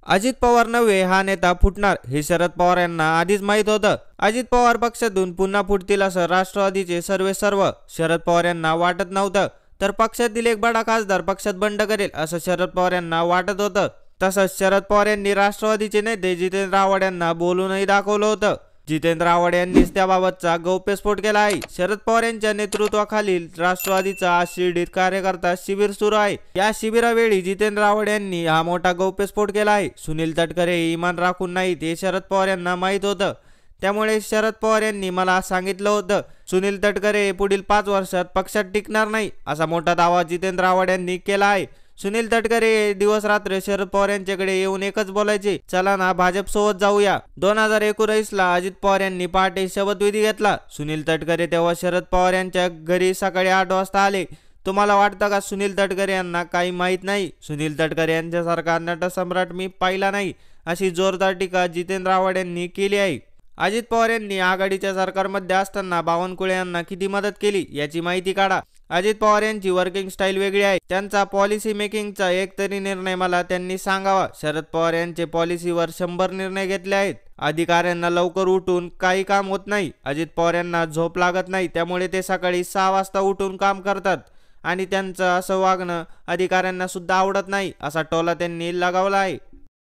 अजित पवार नव्हे हा नेता फुटणार हे शरद पवार यांना आधीच माहीत होतं। अजित पवार पक्षातून पुन्हा फुटतील असं राष्ट्रवादीचे सर्व शरद पवार यांना वाटत नव्हतं, तर पक्षातील एक बडा खासदार पक्षात बंड करेल असं शरद पवार यांना वाटत होतं। तसंच शरद पवार यांनी राष्ट्रवादीचे नेते जितेंद्र आव्हाड यांना बोलूनही दाखवलं होतं। जितेंद्र आव्हाड यांनीच त्याबाबतचा गौप्यस्फोट केला आहे। शरद पवार यांच्या नेतृत्वाखालील राष्ट्रवादीचा आज शिर्डीत कार्यकर्ता शिबिर सुरू आहे। या शिबिरावेळी जितेंद्र आव्हाड यांनी हा मोठा गौप्यस्फोट केला आहे। सुनील तटकरे इमान राखून नाहीत हे शरद पवार यांना माहीत होतं, त्यामुळे शरद पवार यांनी मला सांगितलं होतं सुनील तटकरे पुढील 5 वर्षात पक्षात टिकणार नाही असा मोठा दावा जितेंद्र आव्हाड यांनी केला आहे। सुनील तटकरे दिवस रात्र शरद पवार यांच्याकडे येऊन एकच बोलायचे, चला ना भाजप सोबत जाऊया। 2019 ला अजित पवार यांनी पहाटे शपथविधी घेतला। सुनील तटकरे तेव्हा शरद पवार यांच्या घरी सकाळी 8 वाजता आले। तुम्हाला वाटतं का सुनील तटकरे यांना काही माहीत नाही? सुनील तटकरे यांच्यासारखा नटसम्राट मी पाहिला नाही अशी जोरदार टीका जितेंद्र आव्हाड यांनी केली आहे। अजित पवार यांनी आघाडीच्या सरकारमध्ये असताना बावनकुळे यांना किती मदत केली याची माहिती काढा। अजित पवार यांची वर्किंग स्टाईल वेगळी आहे, त्यांचा पॉलिसी मेकिंगचा एक तरी निर्णय मला त्यांनी सांगावा। शरद पवार यांचे पॉलिसीवर 100 निर्णय घेतले आहेत। अधिकाऱ्यांना लवकर उठून काही काम होत नाही, अजित पवार यांना झोप लागत नाही, त्यामुळे ते सकाळी 6 वाजता उठून काम करतात आणि त्यांचं असं वागणं अधिकाऱ्यांना सुद्धा आवडत नाही असा टोला त्यांनी लगावला आहे।